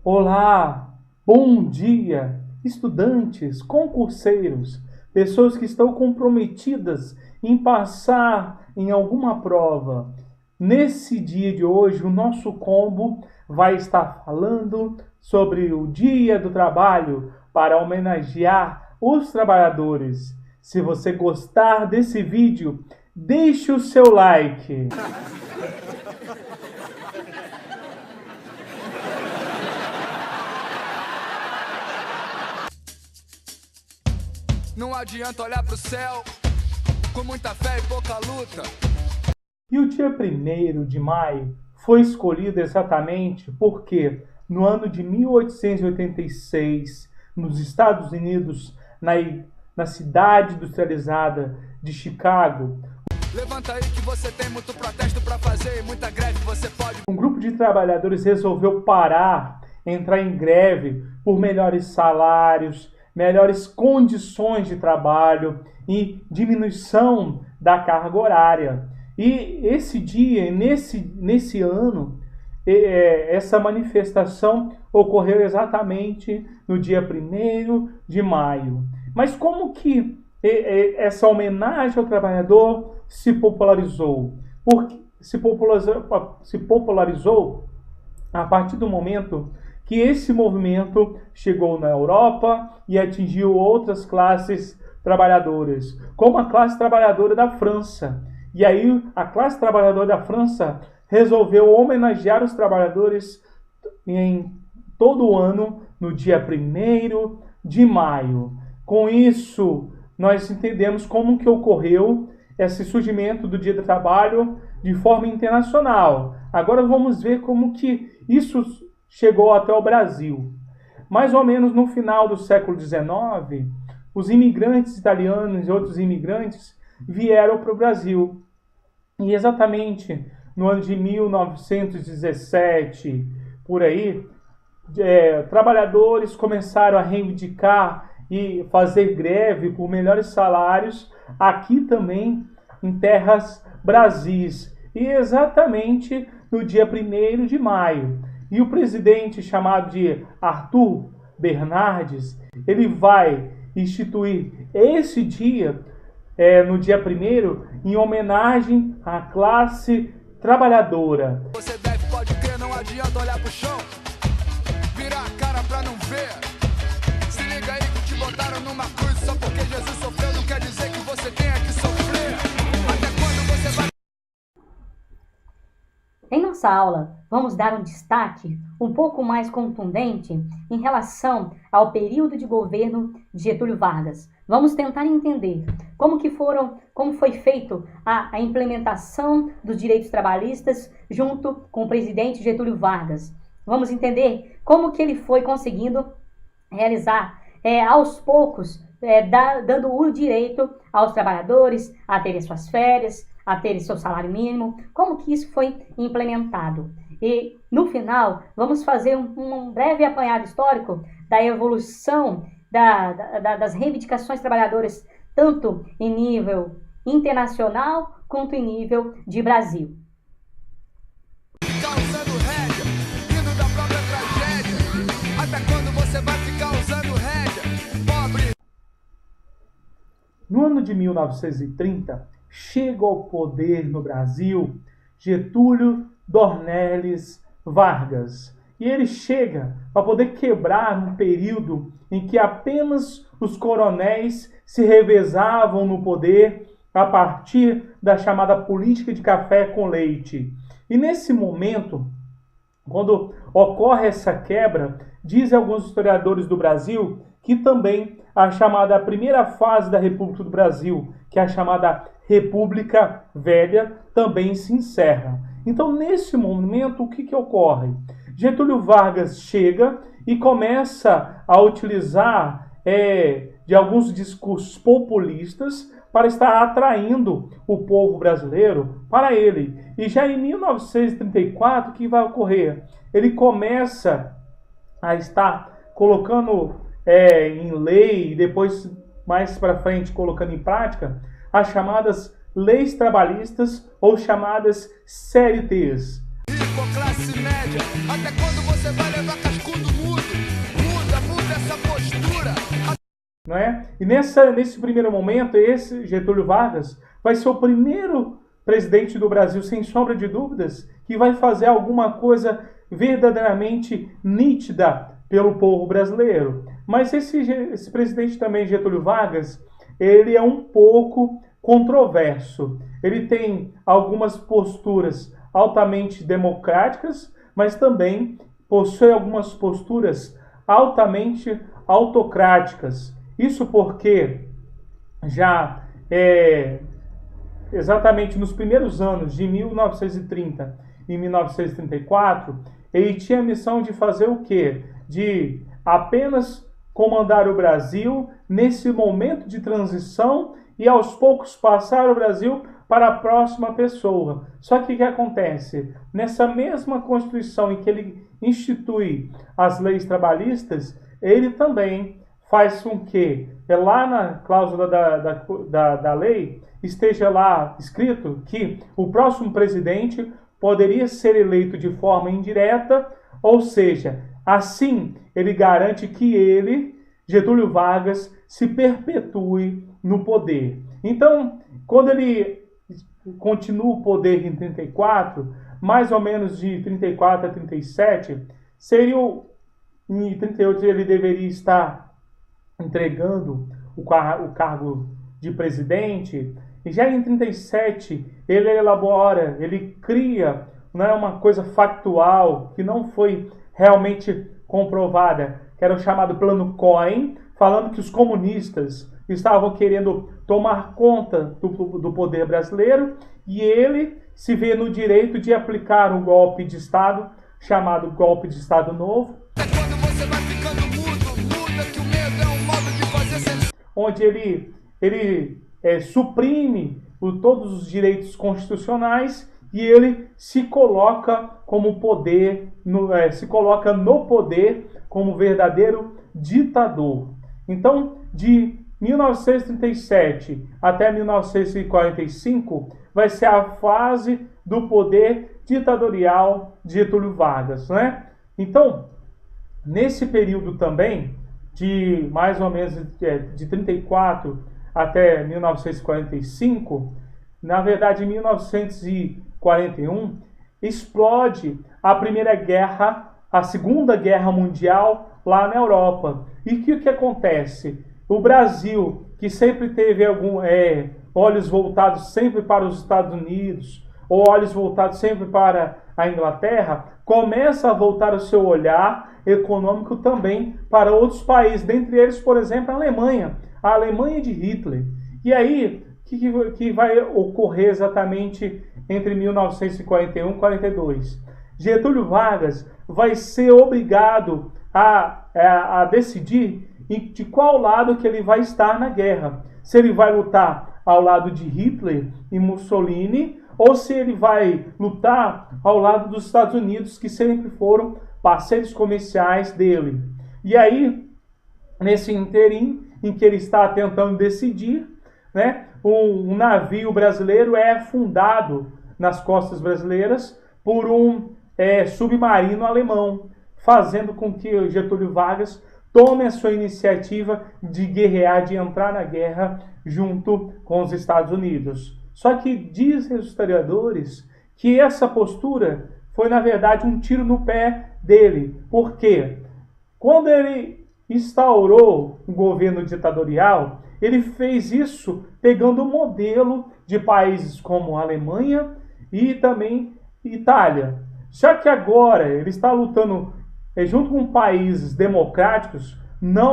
Olá, bom dia, estudantes, concurseiros, pessoas que estão comprometidas em passar em alguma prova. Nesse dia de hoje, o nosso combo vai estar falando sobre o Dia do Trabalho para homenagear os trabalhadores. Se você gostar desse vídeo, deixe o seu like. Não adianta olhar pro céu com muita fé e pouca luta. E o dia 1º de maio foi escolhido exatamente porque no ano de 1886, nos Estados Unidos, na cidade industrializada de Chicago, Levanta aí que você tem muito protesto pra fazer e muita greve você pode. um grupo de trabalhadores resolveu parar, entrar em greve por melhores salários, melhores condições de trabalho e diminuição da carga horária. E esse dia, nesse ano, essa manifestação ocorreu exatamente no dia 1º de maio. Mas como que essa homenagem ao trabalhador se popularizou? Porque se popularizou a partir do momento que esse movimento chegou na Europa e atingiu outras classes trabalhadoras, como a classe trabalhadora da França. E aí a classe trabalhadora da França resolveu homenagear os trabalhadores em todo o ano, no dia 1º de maio. Com isso, nós entendemos como que ocorreu esse surgimento do Dia do Trabalho de forma internacional. Agora vamos ver como que isso chegou até o Brasil. Mais ou menos no final do século XIX, os imigrantes italianos e outros imigrantes vieram para o Brasil. E exatamente no ano de 1917, por aí, trabalhadores começaram a reivindicar e fazer greve por melhores salários aqui também em terras brasis. E exatamente no dia 1º de maio. E o presidente, chamado de Arthur Bernardes, ele vai instituir esse dia, no dia 1º, em homenagem à classe trabalhadora. Você deve, pode crer, não adianta olhar pro chão, virar a cara pra não ver. Se liga aí que te botaram numa cruz só porque Jesus sofreu, não quer dizer que você tenha que sofrer. Até quando você vai... Em nossa aula, vamos dar um destaque um pouco mais contundente em relação ao período de governo de Getúlio Vargas. Vamos tentar entender como foi feito a implementação dos direitos trabalhistas junto com o presidente Getúlio Vargas. Vamos entender como que ele foi conseguindo realizar aos poucos, dando o direito aos trabalhadores a terem suas férias, a terem seu salário mínimo, como que isso foi implementado. E, no final, vamos fazer um breve apanhado histórico da evolução das reivindicações trabalhadoras, tanto em nível internacional quanto em nível de Brasil. Tá usando rédea, rindo da própria tragédia. Até quando você vai ficar usando rédea, pobre? No ano de 1930, chega ao poder no Brasil Getúlio Dornelles Vargas. E ele chega para poder quebrar um período em que apenas os coronéis se revezavam no poder a partir da chamada política de café com leite. E nesse momento, quando ocorre essa quebra, dizem alguns historiadores do Brasil que também a chamada primeira fase da República do Brasil, que é a chamada República Velha, também se encerra. Então, nesse momento, o que ocorre? Getúlio Vargas chega e começa a utilizar de alguns discursos populistas para estar atraindo o povo brasileiro para ele. E já em 1934, o que vai ocorrer? Ele começa a estar colocando em lei e depois, mais para frente, colocando em prática as chamadas leis trabalhistas ou chamadas CLTs. classe média. Até quando você vai levar cascudo mudo? Muda essa postura. Não é? E nesse primeiro momento, esse Getúlio Vargas vai ser o primeiro presidente do Brasil, sem sombra de dúvidas, que vai fazer alguma coisa verdadeiramente nítida pelo povo brasileiro. Mas esse presidente também, Getúlio Vargas, ele é um pouco controverso. Ele tem algumas posturas altamente democráticas, mas também possui algumas posturas altamente autocráticas. Isso porque já exatamente nos primeiros anos de 1930 e 1934, ele tinha a missão de fazer o quê? De apenas comandar o Brasil nesse momento de transição e aos poucos passar o Brasil para a próxima pessoa. Só que o que acontece? Nessa mesma Constituição em que ele institui as leis trabalhistas, ele também faz com que, lá na cláusula da lei, esteja lá escrito que o próximo presidente poderia ser eleito de forma indireta, ou seja, assim ele garante que ele, Getúlio Vargas, se perpetue no poder. Então, quando ele continua o poder em 34, mais ou menos de 34 a 37, em 38 ele deveria estar entregando o cargo de presidente, e já em 37 ele cria, não é, uma coisa factual que não foi realmente comprovada, que era o chamado Plano Cohen, falando que os comunistas estavam querendo tomar conta do poder brasileiro, e ele se vê no direito de aplicar um golpe de Estado, chamado Golpe de Estado Novo, onde ele suprime todos os direitos constitucionais e ele se coloca como se coloca no poder como verdadeiro ditador. Então, de 1937 até 1945 vai ser a fase do poder ditatorial de Getúlio Vargas, né? Então, nesse período também, de mais ou menos de 34 até 1945, na verdade, em 1941, explode a Segunda Guerra Mundial lá na Europa. E o que acontece? O Brasil, que sempre teve olhos voltados sempre para os Estados Unidos, ou olhos voltados sempre para a Inglaterra, começa a voltar o seu olhar econômico também para outros países, dentre eles, por exemplo, a Alemanha de Hitler. E aí, o que vai ocorrer exatamente entre 1941 e 42? Getúlio Vargas vai ser obrigado a decidir de qual lado que ele vai estar na guerra. Se ele vai lutar ao lado de Hitler e Mussolini, ou se ele vai lutar ao lado dos Estados Unidos, que sempre foram parceiros comerciais dele. E aí, nesse interim em que ele está tentando decidir, né, um navio brasileiro é afundado nas costas brasileiras por um submarino alemão, fazendo com que Getúlio Vargas tome a sua iniciativa de guerrear, de entrar na guerra junto com os Estados Unidos. Só que dizem os historiadores que essa postura foi, na verdade, um tiro no pé dele. Por quê? Quando ele instaurou o governo ditatorial, ele fez isso pegando o modelo de países como a Alemanha e também Itália. Só que agora ele está lutando junto com países democráticos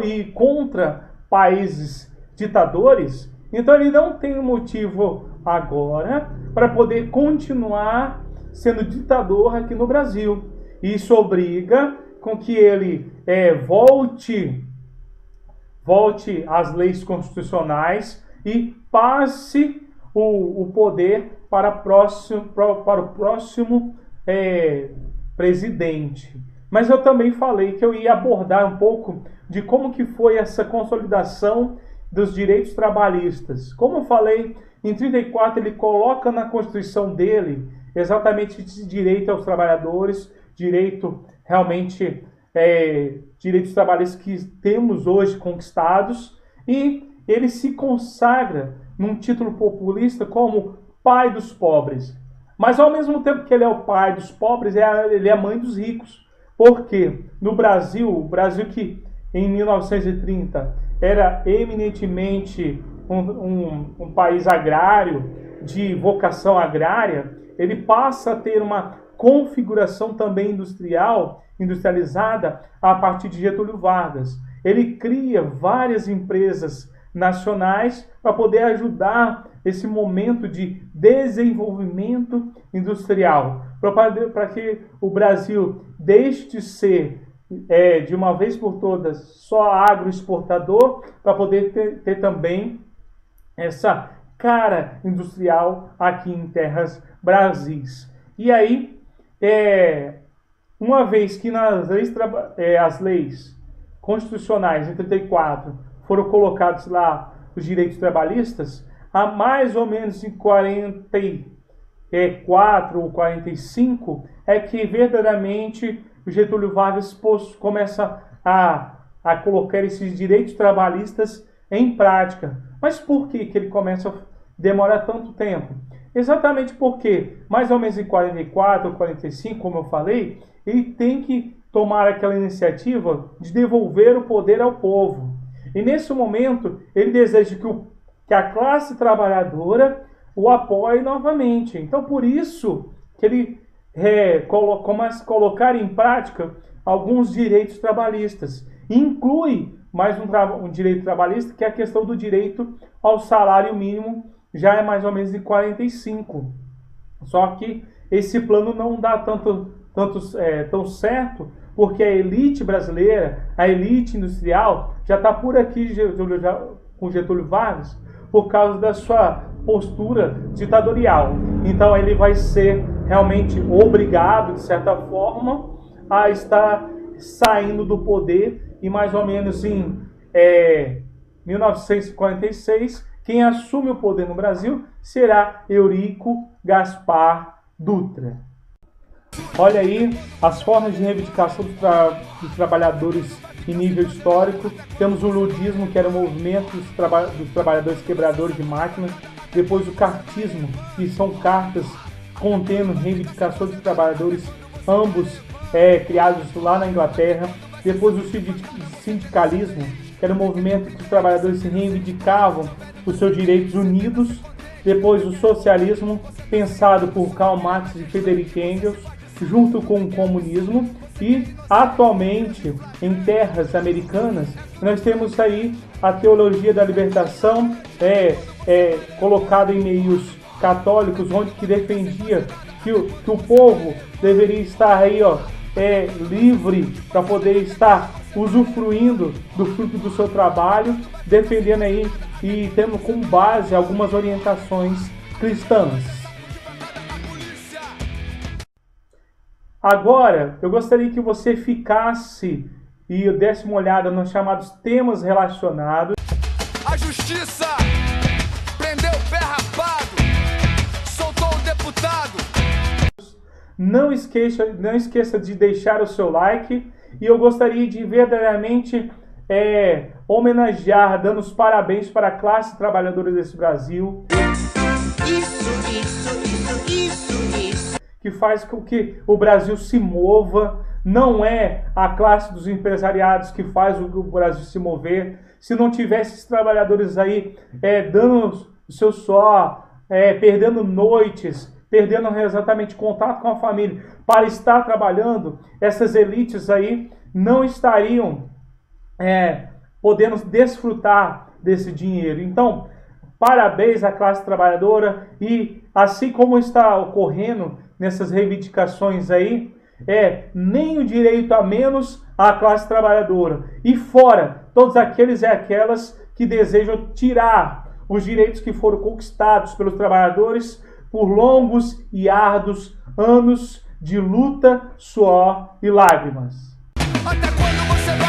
e contra países ditadores, então ele não tem motivo agora para poder continuar sendo ditador aqui no Brasil. Isso obriga com que ele volte às leis constitucionais e passe o poder para o próximo presidente. Mas eu também falei que eu ia abordar um pouco de como que foi essa consolidação dos direitos trabalhistas. Como eu falei, em 34 ele coloca na Constituição dele exatamente esse direito aos trabalhadores, direito realmente, direitos trabalhistas que temos hoje conquistados, e ele se consagra num título populista como pai dos pobres. Mas ao mesmo tempo que ele é o pai dos pobres, ele é a mãe dos ricos. Porque no Brasil, o Brasil que em 1930 era eminentemente um país agrário, de vocação agrária, ele passa a ter uma configuração também industrializada a partir de Getúlio Vargas. Ele cria várias empresas nacionais para poder ajudar esse momento de desenvolvimento industrial, para que o Brasil deixe de ser, de uma vez por todas, só agroexportador, para poder ter também essa cara industrial aqui em terras Brasis. E aí, uma vez que as leis constitucionais em 34 foram colocados lá os direitos trabalhistas, há mais ou menos em 44 ou 45 é que verdadeiramente o Getúlio Vargas começa a colocar esses direitos trabalhistas em prática. Mas por que ele começa a demorar tanto tempo? Exatamente porque, mais ou menos em 44 ou 45, como eu falei, ele tem que tomar aquela iniciativa de devolver o poder ao povo. E nesse momento, ele deseja que a classe trabalhadora o apoie novamente. Então, por isso que ele começa a colocar em prática alguns direitos trabalhistas. Inclui mais um direito trabalhista, que é a questão do direito ao salário mínimo, já é mais ou menos em 45. Só que esse plano não dá tão certo, porque a elite brasileira, a elite industrial, já está por aqui com Getúlio Vargas, por causa da sua postura ditatorial. Então ele vai ser realmente obrigado, de certa forma, a estar saindo do poder, e mais ou menos em 1946, quem assume o poder no Brasil será Eurico Gaspar Dutra. Olha aí as formas de reivindicação dos trabalhadores em nível histórico. Temos o ludismo, que era o movimento dos trabalhadores quebradores de máquinas. Depois o cartismo, que são cartas contendo reivindicações dos trabalhadores, ambos criados lá na Inglaterra. Depois o sindicalismo, que era um movimento que os trabalhadores se reivindicavam os seus direitos unidos. Depois o socialismo, pensado por Karl Marx e Friedrich Engels, junto com o comunismo. E atualmente, em terras americanas, nós temos aí a teologia da libertação, colocada em meios católicos, onde que defendia que o povo deveria estar aí, livre para poder estar usufruindo do fruto do seu trabalho, defendendo aí e tendo como base algumas orientações cristãs. Agora, eu gostaria que você ficasse e desse uma olhada nos chamados temas relacionados. A justiça prendeu o pé rapado, soltou o deputado. Não esqueça de deixar o seu like, e eu gostaria de verdadeiramente homenagear, dando os parabéns para a classe trabalhadora desse Brasil. Isso. Que faz com que o Brasil se mova. Não é a classe dos empresariados que faz o Brasil se mover. Se não tivesse esses trabalhadores aí dando o seu suor, perdendo noites, perdendo exatamente contato com a família para estar trabalhando, essas elites aí não estariam podendo desfrutar desse dinheiro. Então, parabéns à classe trabalhadora, e assim como está ocorrendo nessas reivindicações aí, nem o direito a menos à classe trabalhadora, e fora todos aqueles e aquelas que desejam tirar os direitos que foram conquistados pelos trabalhadores por longos e árduos anos de luta, suor e lágrimas. Até quando você vai